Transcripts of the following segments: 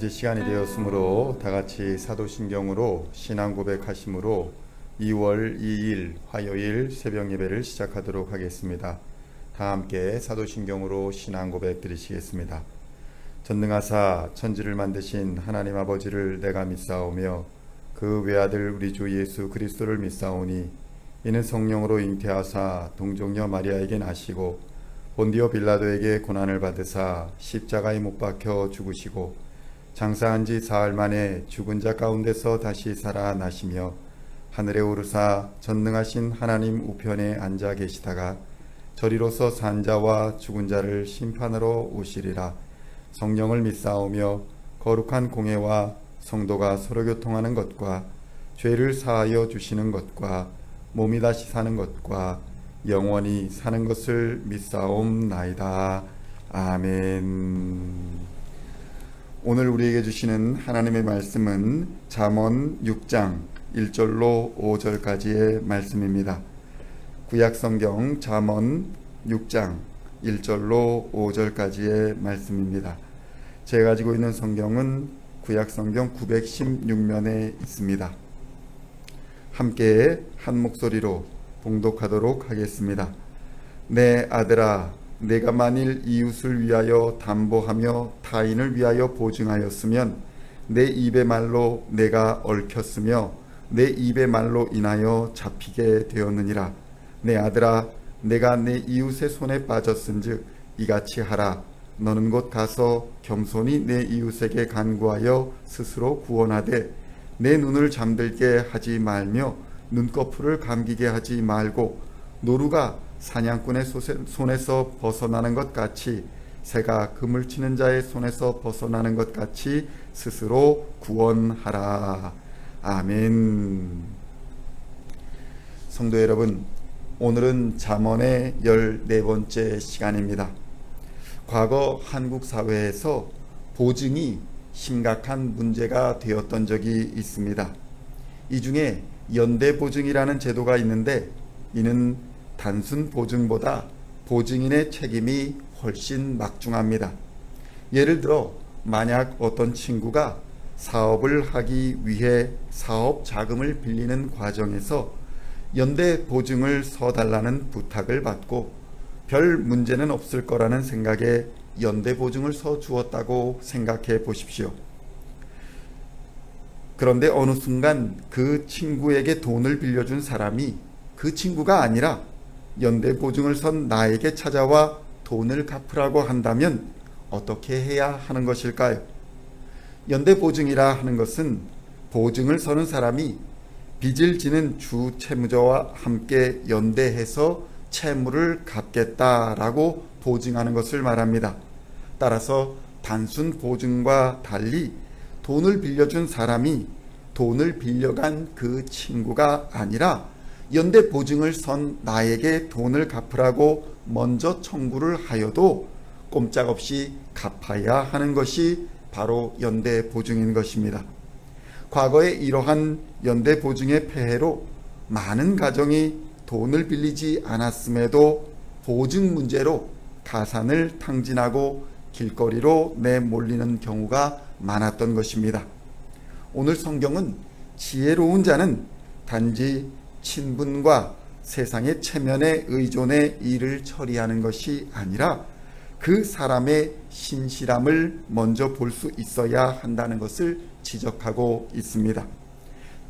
다시 시간이 되었으므로 다같이 사도신경으로 신앙 고백하심으로 2월 2일 화요일 새벽 예배를 시작하도록 하겠습니다. 다 함께 사도신경으로 신앙 고백 드리시겠습니다. 전능하사 천지를 만드신 하나님 아버지를 내가 믿사오며 그 외아들 우리 주 예수 그리스도를 믿사오니 이는 성령으로 잉태하사 동정녀 마리아에게 나시고 본디오 빌라도에게 고난을 받으사 십자가에 못 박혀 죽으시고 장사한 지 사흘 만에 죽은 자 가운데서 다시 살아나시며 하늘에 오르사 전능하신 하나님 우편에 앉아 계시다가 저리로서 산 자와 죽은 자를 심판하러 오시리라. 성령을 믿사오며 거룩한 공회와 성도가 서로 교통하는 것과 죄를 사하여 주시는 것과 몸이 다시 사는 것과 영원히 사는 것을 믿사옵나이다. 아멘. 오늘 우리에게 주시는 하나님의 말씀은 잠언 6장 1절로 5절까지의 말씀입니다. 구약성경 잠언 6장 1절로 5절까지의 말씀입니다. 제가 가지고 있는 성경은 구약성경 916면에 있습니다. 함께 한 목소리로 봉독하도록 하겠습니다. 내 아들아, 내가 만일 이웃을 위하여 담보하며 타인을 위하여 보증하였으면 내 입의 말로 내가 얽혔으며 내 입의 말로 인하여 잡히게 되었느니라. 내 아들아, 내가 내 이웃의 손에 빠졌은즉 이같이 하라. 너는 곧 가서 겸손히 내 이웃에게 간구하여 스스로 구원하되 내 눈을 잠들게 하지 말며 눈꺼풀을 감기게 하지 말고 노루가 사냥꾼의 손에서 벗어나는 것 같이 새가 그물 치는 자의 손에서 벗어나는 것 같이 스스로 구원하라. 아멘. 성도 여러분, 오늘은 잠언의 14번째 시간입니다. 과거 한국 사회에서 보증이 심각한 문제가 되었던 적이 있습니다. 이 중에 연대보증이라는 제도가 있는데 이는 단순 보증보다 보증인의 책임이 훨씬 막중합니다. 예를 들어 만약 어떤 친구가 사업을 하기 위해 사업 자금을 빌리는 과정에서 연대보증을 서달라는 부탁을 받고 별 문제는 없을 거라는 생각에 연대보증을 서주었다고 생각해 보십시오. 그런데 어느 순간 그 친구에게 돈을 빌려준 사람이 그 친구가 아니라 연대보증을 선 나에게 찾아와 돈을 갚으라고 한다면 어떻게 해야 하는 것일까요? 연대보증이라 하는 것은 보증을 서는 사람이 빚을 지는 주 채무자와 함께 연대해서 채무를 갚겠다라고 보증하는 것을 말합니다. 따라서 단순 보증과 달리 돈을 빌려준 사람이 돈을 빌려간 그 친구가 아니라 연대 보증을 선 나에게 돈을 갚으라고 먼저 청구를 하여도 꼼짝없이 갚아야 하는 것이 바로 연대 보증인 것입니다. 과거에 이러한 연대 보증의 폐해로 많은 가정이 돈을 빌리지 않았음에도 보증 문제로 가산을 탕진하고 길거리로 내몰리는 경우가 많았던 것입니다. 오늘 성경은 지혜로운 자는 단지 친분과 세상의 체면에 의존해 일을 처리하는 것이 아니라 그 사람의 신실함을 먼저 볼 수 있어야 한다는 것을 지적하고 있습니다.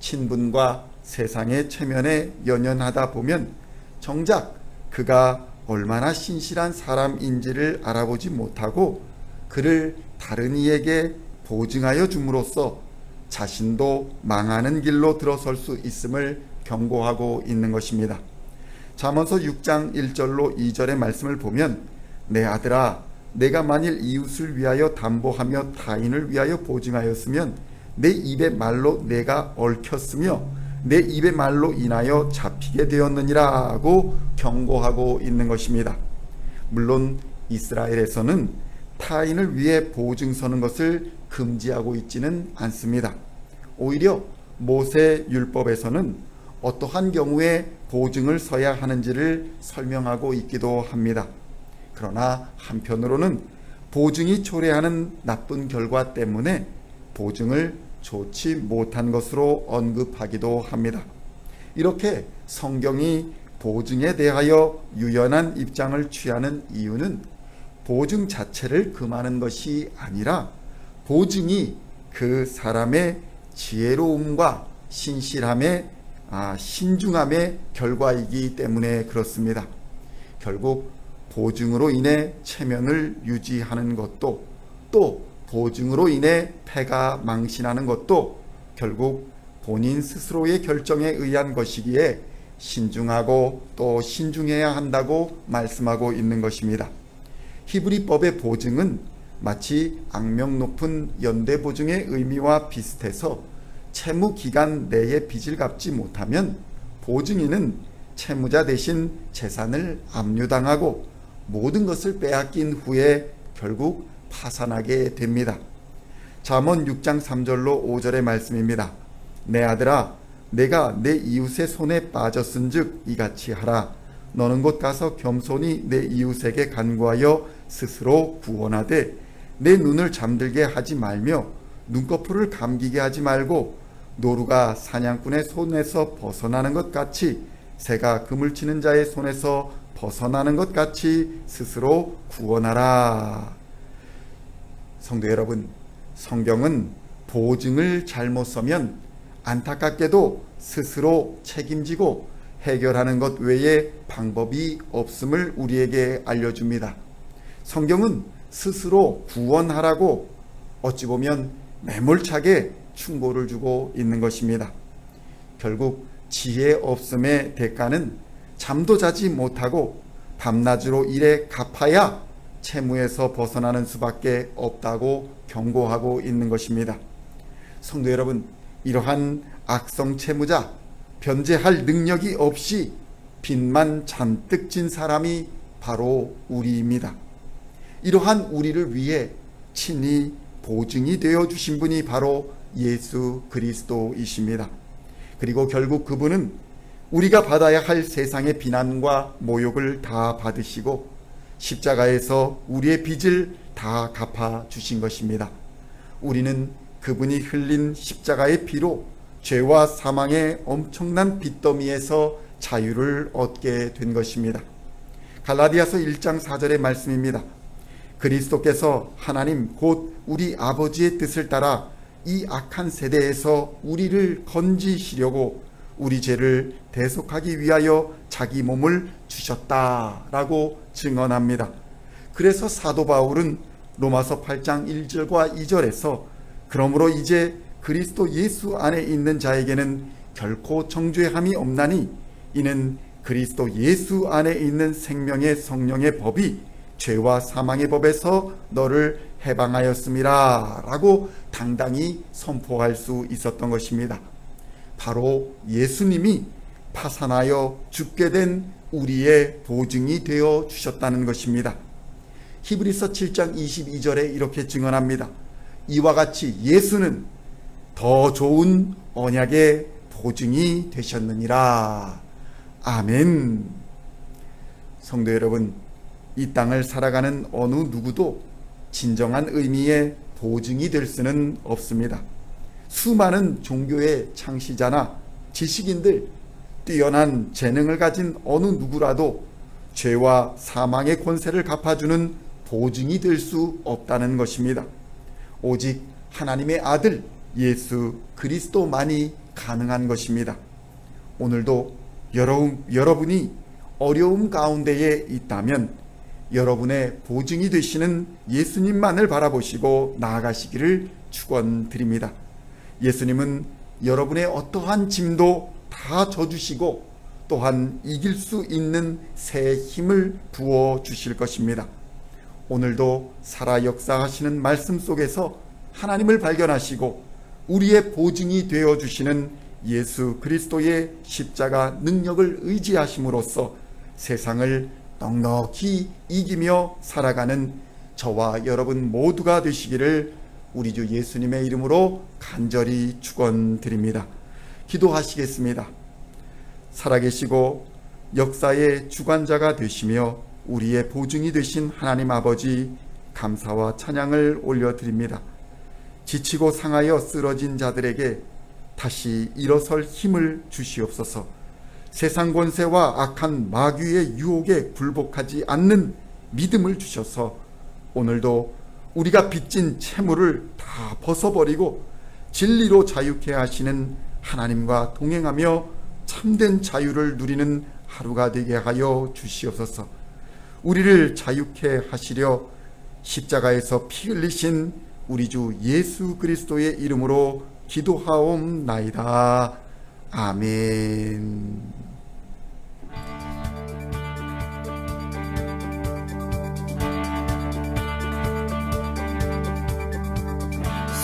친분과 세상의 체면에 연연하다 보면 정작 그가 얼마나 신실한 사람인지를 알아보지 못하고 그를 다른 이에게 보증하여 줌으로써 자신도 망하는 길로 들어설 수 있음을 경고하고 있는 것입니다. 잠언서 6장 1절로 2절의 말씀을 보면 내 아들아, 내가 만일 이웃을 위하여 담보하며 타인을 위하여 보증하였으면 내 입의 말로 내가 얽혔으며 내 입의 말로 인하여 잡히게 되었느니라 하고 경고하고 있는 것입니다. 물론 이스라엘에서는 타인을 위해 보증 서는 것을 금지하고 있지는 않습니다. 오히려 모세 율법에서는 어떠한 경우에 보증을 서야 하는지를 설명하고 있기도 합니다. 그러나 한편으로는 보증이 초래하는 나쁜 결과 때문에 보증을 좋지 못한 것으로 언급하기도 합니다. 이렇게 성경이 보증에 대하여 유연한 입장을 취하는 이유는 보증 자체를 금하는 것이 아니라 보증이 그 사람의 지혜로움과 신실함의 신중함의 결과이기 때문에 그렇습니다. 결국 보증으로 인해 체면을 유지하는 것도, 또 보증으로 인해 패가 망신하는 것도 결국 본인 스스로의 결정에 의한 것이기에 신중하고 또 신중해야 한다고 말씀하고 있는 것입니다. 히브리법의 보증은 마치 악명 높은 연대보증의 의미와 비슷해서 채무 기간 내에 빚을 갚지 못하면 보증인은 채무자 대신 재산을 압류당하고 모든 것을 빼앗긴 후에 결국 파산하게 됩니다. 잠언 6장 3절로 5절의 말씀입니다. 내 아들아, 내가 내 이웃의 손에 빠졌은즉 이같이 하라. 너는 곧 가서 겸손히 내 이웃에게 간구하여 스스로 구원하되 내 눈을 잠들게 하지 말며 눈꺼풀을 감기게 하지 말고 노루가 사냥꾼의 손에서 벗어나는 것 같이 새가 그물 치는 자의 손에서 벗어나는 것 같이 스스로 구원하라. 성도 여러분, 성경은 보증을 잘못 써면 안타깝게도 스스로 책임지고 해결하는 것 외에 방법이 없음을 우리에게 알려줍니다. 성경은 스스로 구원하라고 어찌 보면 매몰차게 충고를 주고 있는 것입니다. 결국 지혜 없음의 대가는 잠도 자지 못하고 밤낮으로 일에 갚아야 채무에서 벗어나는 수밖에 없다고 경고하고 있는 것입니다. 성도 여러분, 이러한 악성 채무자, 변제할 능력이 없이 빚만 잔뜩 진 사람이 바로 우리입니다. 이러한 우리를 위해 친히 보증이 되어 주신 분이 바로 예수 그리스도이십니다. 그리고 결국 그분은 우리가 받아야 할 세상의 비난과 모욕을 다 받으시고 십자가에서 우리의 빚을 다 갚아 주신 것입니다. 우리는 그분이 흘린 십자가의 피로 죄와 사망의 엄청난 빚더미에서 자유를 얻게 된 것입니다. 갈라디아서 1장 4절의 말씀입니다. 그리스도께서 하나님 곧 우리 아버지의 뜻을 따라 이 악한 세대에서 우리를 건지시려고 우리 죄를 대속하기 위하여 자기 몸을 주셨다라고 증언합니다. 그래서 사도 바울은 로마서 8장 1절과 2절에서 그러므로 이제 그리스도 예수 안에 있는 자에게는 결코 정죄함이 없나니 이는 그리스도 예수 안에 있는 생명의 성령의 법이 죄와 사망의 법에서 너를 해방하였음이라 라고 당당히 선포할 수 있었던 것입니다. 바로 예수님이 파산하여 죽게 된 우리의 보증이 되어 주셨다는 것입니다. 히브리서 7장 22절에 이렇게 증언합니다. 이와 같이 예수는 더 좋은 언약의 보증이 되셨느니라. 아멘. 성도 여러분, 이 땅을 살아가는 어느 누구도 진정한 의미의 보증이 될 수는 없습니다. 수많은 종교의 창시자나 지식인들, 뛰어난 재능을 가진 어느 누구라도 죄와 사망의 권세를 갚아주는 보증이 될 수 없다는 것입니다. 오직 하나님의 아들 예수 그리스도만이 가능한 것입니다. 오늘도 여러분이 어려움 가운데에 있다면 여러분의 보증이 되시는 예수님만을 바라보시고 나아가시기를 축원드립니다. 예수님은 여러분의 어떠한 짐도 다 져주시고 또한 이길 수 있는 새 힘을 부어주실 것입니다. 오늘도 살아 역사하시는 말씀 속에서 하나님을 발견하시고 우리의 보증이 되어주시는 예수 그리스도의 십자가 능력을 의지하심으로써 세상을 넉넉히 이기며 살아가는 저와 여러분 모두가 되시기를 우리 주 예수님의 이름으로 간절히 축원드립니다. 기도하시겠습니다. 살아계시고 역사의 주관자가 되시며 우리의 보증이 되신 하나님 아버지, 감사와 찬양을 올려드립니다. 지치고 상하여 쓰러진 자들에게 다시 일어설 힘을 주시옵소서. 세상 권세와 악한 마귀의 유혹에 굴복하지 않는 믿음을 주셔서 오늘도 우리가 빚진 채무를 다 벗어버리고 진리로 자유케 하시는 하나님과 동행하며 참된 자유를 누리는 하루가 되게 하여 주시옵소서. 우리를 자유케 하시려 십자가에서 피 흘리신 우리 주 예수 그리스도의 이름으로 기도하옵나이다. 아멘.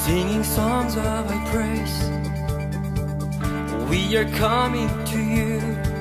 Singing songs of thy praise, we are coming to you.